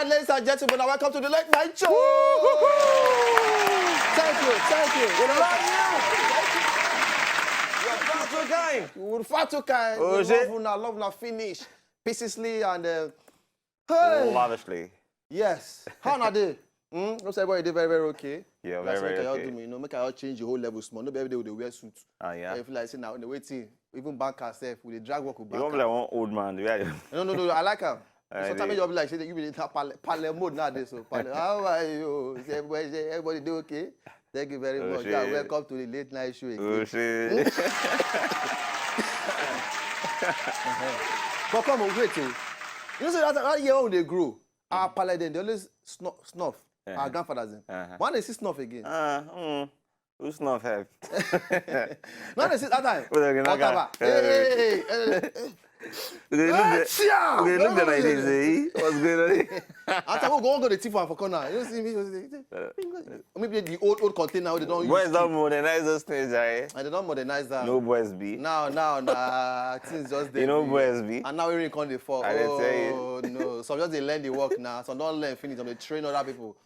right, ladies and gentlemen, now welcome to the Late Night Show. Thank you. What about you? You're far too kind. You're far too kind. Oh, shit. Love now finish. Piecisely and Lavishly. yes. How now they? Not everybody did very, very okay. Yeah, That's very, make okay. Do me, make I change the whole level small. Not every day they wear suit. Ah, yeah. I feel like now in the waiting, even bankers self with the drag work with You won't be banker. like one old man, do you? No, I like him. I Sometimes you'll be like, say you be in that parallel mode nowadays. So how are you? Say, everybody do okay? Thank you very much. Yeah, welcome to the Late Night Show again. Oh, shit. But come on, wait. You know, so that year when they grow, our paladin, they always snuff. Our grandfathers. One they see snuff again. Who's not help? Now they see that time. Whatever. Hey. They look like this, eh? What's going on here? After we go the tip one for corner. You see me? Maybe the old container they don't use. Boys don't modernize those things, eh? And they don't modernize that. No boys be. Now, things just there. You know boys be. And now we can't dey fall. I didn't tell you. Oh no! Some just they learn the work now. Some don't learn finish. Some they train other people.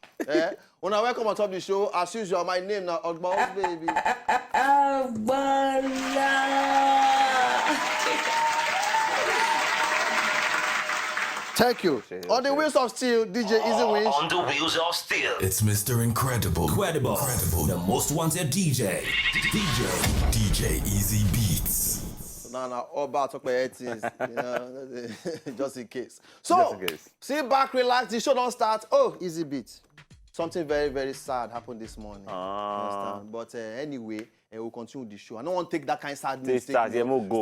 When I welcome on top of the show, as usual, my name now Ogba's baby. Thank you. On the wheels of steel, DJ Easy Winch. On the wheels of steel. It's Mr. Incredible. Incredible. The most wanted DJ. DJ Easy Beats. Now, all about talk about things, just in case. So, sit back, relax. The show don't start. Oh, Easy Beat. Something very, very sad happened this morning. Understand? But anyway, we'll continue the show. I don't want to take that kind of sadness. Start, yeah, more go.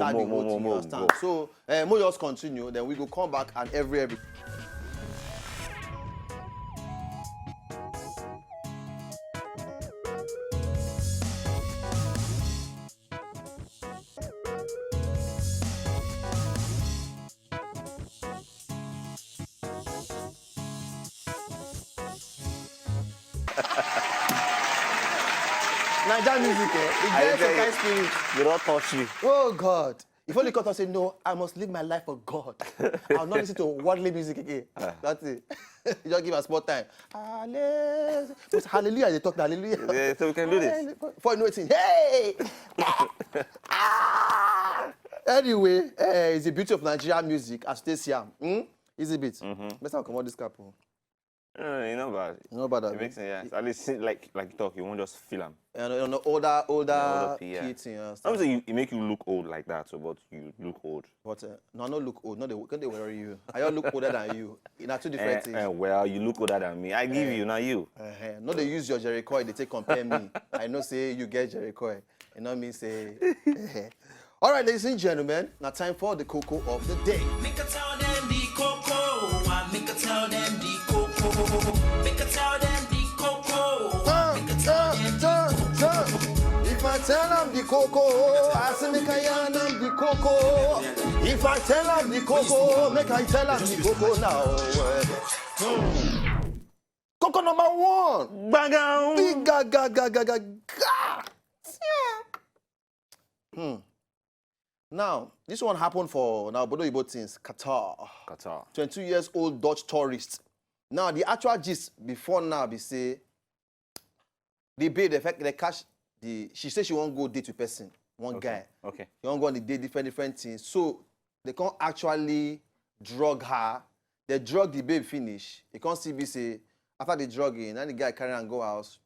So, we'll just continue. Then we go come back and every. Nigerian music, it gets some kind of spirit. You don't touch me. Oh God. If only God say, no, I must live my life for God. I'll not listen to worldly music again. That's it. You just give us more time. Hallelujah, they talk hallelujah. Yeah, so we can do this. For you know it's hey! Anyway, it's the beauty of Nigerian music, as they say. Easy bit. Let's not come on this couple. No, you know about it. You know about that. It makes sense, yeah. At least, like you talk, you won't just feel them. And older kids, Obviously, it make you look old like that, so but you look old. But no, not look old. No, they worry you. I all look older than you. In two different things. Well, you look older than me. I give you, not you. No, they use your Jericho. They take compare me. I know say you get Jericho. You know what I mean? Say. All right, ladies and gentlemen, now time for the cocoa of the day. Make a tell them the cocoa. Make a tell them the cocoa. Make a tell them the cocoa. Make a tell them the cocoa. If I tell them the cocoa, I say make I yarn them the cocoa. If I tell them the cocoa, make I tell them the cocoa now. Cocoa number one. Bang! Big ga. Now, this one happened for now Bodo Ibo things, Qatar. 22 years old Dutch tourist. Now, the actual gist before now be say the babe, the fact they catch she said she won't go date with person, one guy. Okay. She won't go on the date different things. So they can't actually drug her. They drug the babe finish. They can't see be say after the drugging, then the guy carry and go house.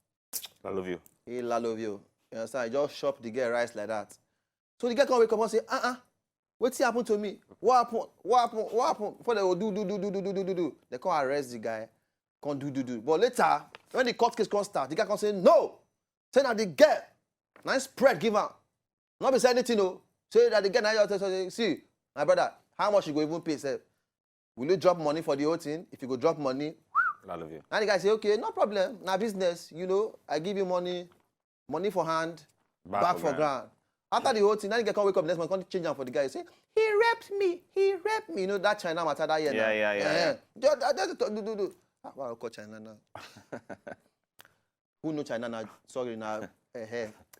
I love you. Hey, I love you. You understand? He just shop the girl rice like that. So the guy can wake up and say, what's happened to me? What happened? Before they go do. They can't arrest the guy. Can't do. But later, when the court case can start, the guy can say, no. Say that the girl, nice spread give her. Not be saying anything, no. Say that the girl, now see, my brother, how much you go even pay, say, will you drop money for the whole thing? If you go drop money, I love you. and the guy say, okay, no problem. Now business, I give you money for hand, back for ground. After the whole thing, then the guy can wake up next month, can't change him for the guy. Say, he raped me. You know that China matter that year now. Yeah. Do. I'll call China now. Who know China now? Sorry now.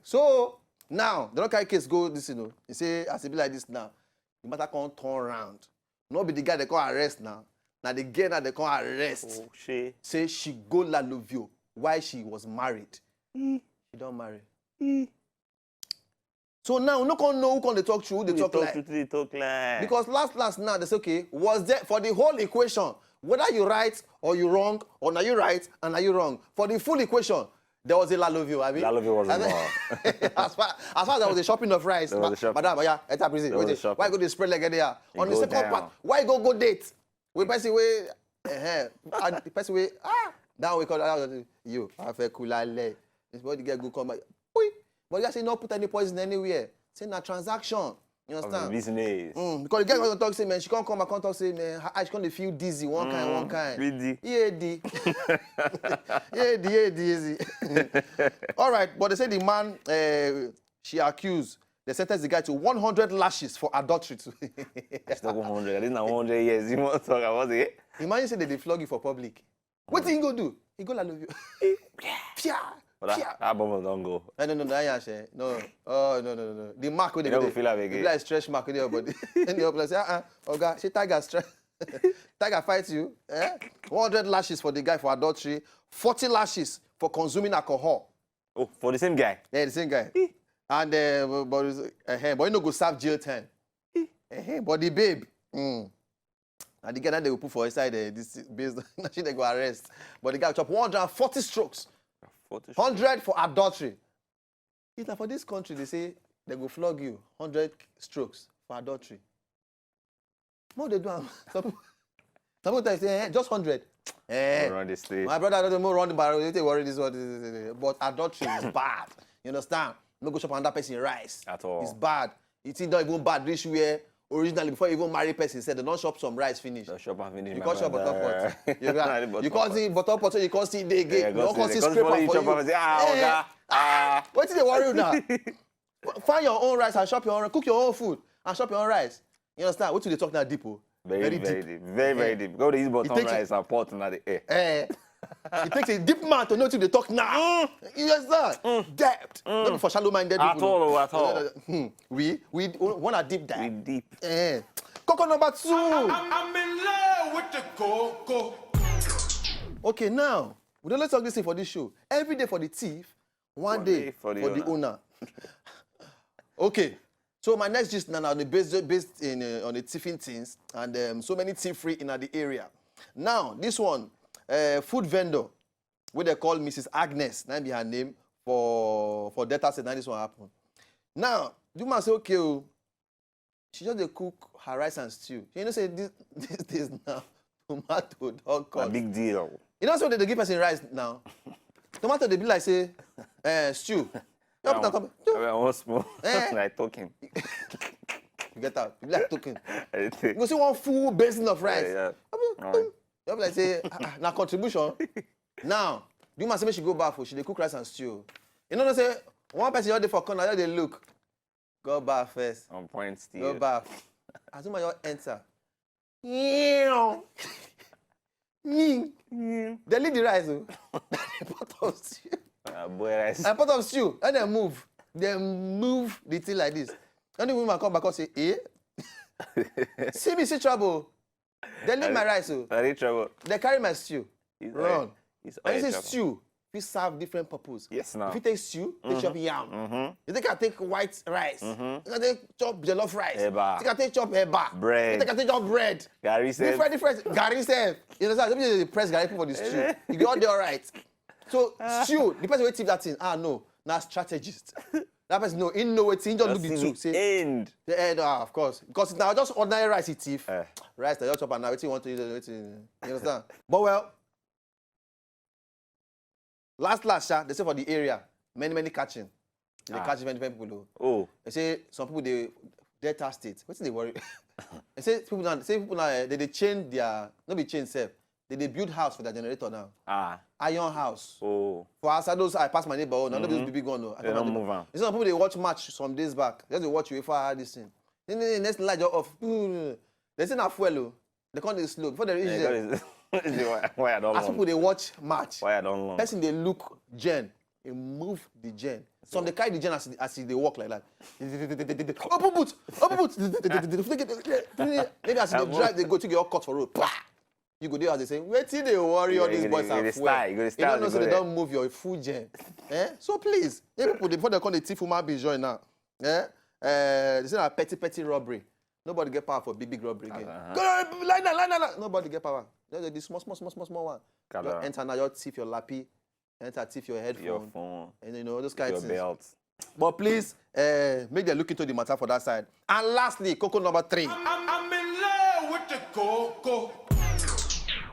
So now the local case go this, you say as it be like this now, the matter can't turn around. Not be the guy they call arrest now. Now the girl now they come arrest. Oh, shit. Say she go La Lovio while she was married. She don't marry. So now no can know who can they talk true, they talk like. They talk like. Because last now they say okay, was there for the whole equation, whether you right or you wrong, or now you right and now you wrong. For the full equation, there was a La Lovio, I mean. La Lovio was more. as far as there was a shopping of rice. There was a shopping. Madam, yeah, enter prison. There was a Wait, shopping. why go to spread like there? You On the go second down. part, why go date? We person way and the person way now we call you. I feel cool like this boy the girl go come back. But you guys say not put any poison anywhere. Say na transaction. You understand? Business. Because the girl going to talk say man, she can't come back, can't talk say man, her eyes can't feel dizzy, one kind. Really? Yeah, easy. All right, but they say the man she accused, they sentenced the guy to 100 lashes for adultery too. It's not 100. I didn't know 100 years. You want to talk about it? Imagine say they flog you for public. What did he go do? He go La love you. But that bomb don't go. No, no. Oh, no. The mark with You don't feel like the again. like stretch mark with your body. And the other say, okay, she tiger stretch. Tiger fight you. 100 lashes for the guy for adultery, 40 lashes for consuming alcohol. Oh, for the same guy? Yeah, the same guy. And but you no go serve jail time. But the babe, and the guy that they will put for inside this based on they go arrest. But the guy chop 140 strokes. 100 for adultery. It's like for this country, they say they go flog you 100 strokes for adultery. What they do? Some people say just 100. Around the stage. My brother doesn't more run the barrel. They worry this one. But adultery is bad. You understand? No go shop another person rice. At all. It's bad. It's not even bad. This where originally before you even marry person said they don't shop some rice finish. The shop and finish. You can't shop bottom pot. You can't see bottom pot, so you can't see the again. You can't see scraper for you. What is the worry now? Find your own rice and shop your own. Cook your own food and shop your own rice. You understand? What do they talk now deep? Very deep. Very deep. Go to his bottom rice and pot in the air. It takes a deep man to know what they talk now. You understand? Depth. Not for shallow-minded people. At all. We want a deep dive. We deep. Coco number 2. I'm in love with the coco. Okay, now, we don't let's talk this thing for this show. Every day for the thief, one day for the owner. Okay, so my next gist now based in on the thieving things and so many thief-free in the area. Now, this one, food vendor, what they call Mrs. Agnes, that be her name for data set. Now this one happen. Now, you must say, okay, she just dey cook her rice and stew. You know, say this days now, tomato don't cost. A big deal. You know, so they give person rice now. Tomato they be like say stew. You put on top. I want small. Like talking. You get out. You be like talking. You You go see one full basin of rice. Yeah. You be like say na contribution. Now, you must say make she go back for she dey cook rice and stew. You know, say one person just dey for corner, just dey look. Go back first. On point still. Go back. As soon as you enter. They leave the rice. The pot of stew. Boy rice. And pot of stew. And then move. They move the thing like this. And the woman come back and say, see me, see trouble. They leave my rice. Are they trouble? They carry my stew. It's Run. It's And this trouble. is stew. We serve different purpose. Yes, now. If you take stew, they chop yam. You think I take white rice. You can take chop jollof rice. Eba. You can take chop eba. Bread. You can take chop bread. Gary said. Different. Gary said. You understand? Some people dey press Gary for the stew. You get all there all right. So stew, the person wey thief that thing, no, na strategist. That person know, he know wetin, he just do the two. Say, End. the end, of course. Because now just ordinary rice he thief. Rice, they just chop and now wetin you want to use, wetin, you understand? But well, last, they say for the area, many catching. They catch different people. Oh. They say some people they Delta State. What's they worry? They say people now they change their not be change self. They build house for their generator now. Iron house. Oh. For us, those I pass my neighbor. None of those big one. No. They don't move on. Some people they watch match some days back. Just they watch UEFA this thing. Then the next light just off. They say na fuel. They can't slow before they reach there. Why I don't As people they watch match. Why I don't long? Person they look gen. They move the gen. Some they carry the gen as they walk like that. Open boot. Maybe as they drive, they go to get all cut for road. You go there as they say, wait till they worry all these boys are full. You don't know so they don't move your food gen. So please, people before they call the thief human being join now. They say a petty robbery. Nobody get power for big robbery again. Line. Nobody get power. The small one. You enter now, you thief your lappy, enter thief your headphone, your phone, and you know those kind of things. Your belt. But please, make them look into the matter for that side. And lastly, cocoa number 3. I'm in love with the cocoa.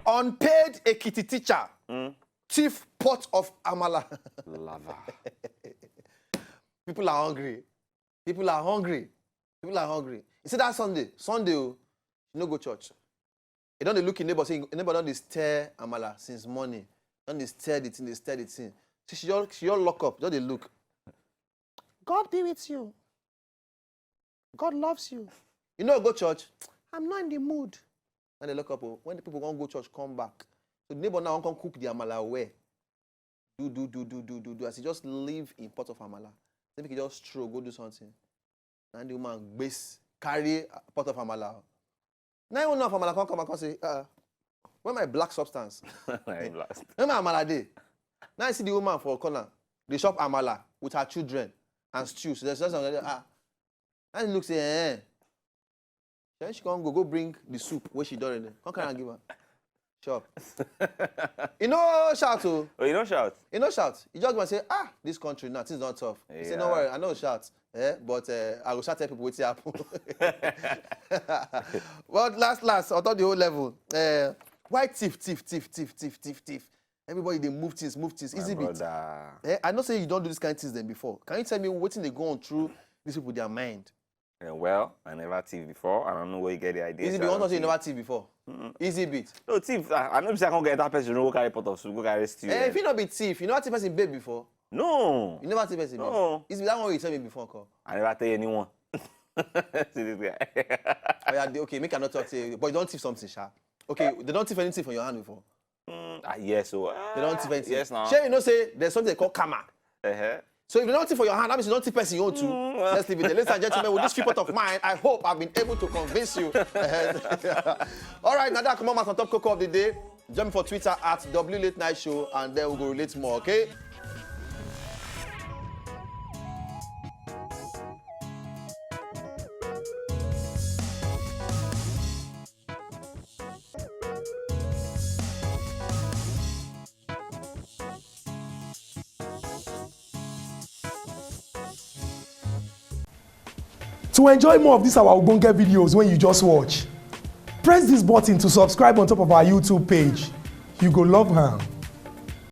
Unpaid Ekiti teacher. Thief pot of amala. Lava. People are hungry. You see that Sunday, you no go church. You don't look in neighbor saying neighbor don't stare amala since morning. Don't they stare the thing. So she just lock up. Just they look. God be with you. God loves you. You know go church. I'm not in the mood. And they look up. When the people gonna go church, come back. So the neighbor now can cook the amala where. Do. As he just live in pot of amala. Then he can just stroll, go do something. And the woman base carry a pot of amala. Now you know if amala come back and say, where my black substance? Where my amala day? Now I see the woman for a corner. They shop amala with her children and stew. So there's just something like and he looks say, Then she can go bring the soup where she done it. Come can I give her? Shop. You know shout oh. Oh, you know shout? You know shout. You just want to say, this country now, things not tough. You say, no worry, I know shout. But I will shout tell people what's happen. But last, on top the whole level. Why thief? Everybody they move things. Easy bit. I know say you don't do this kind of things then before. Can you tell me what they go on through these people their mind? Well, I never thief before. I don't know where you get the idea. Easy bit. One you never thief before. Easy bit. No thief. I know if I can't get that person, go carry pot of soup, go carry stew. If you not be thief, you never thief person babe before. No. You never thief person. No. Easy bit. That one you tell me before, call. I never tell anyone. See this guy. Okay, make I not talk to you, but you don't thief something, sha. Okay, they don't thief anything from your hand before. Yes, so. They don't thief anything. Yes, now. Sure, you know say there's something they call karma. So if you don't thief for your hand, that means you don't thief person you own to. Let's leave it there. Ladies and gentlemen, with this report of mine, I hope I've been able to convince you. All right, now that come on on top cocoa of the day. Join me for Twitter at WLate Night Show, and then we'll go relate more, okay? To enjoy more of these our Ogbonge videos when you just watch, press this button to subscribe on top of our YouTube page. You go love am.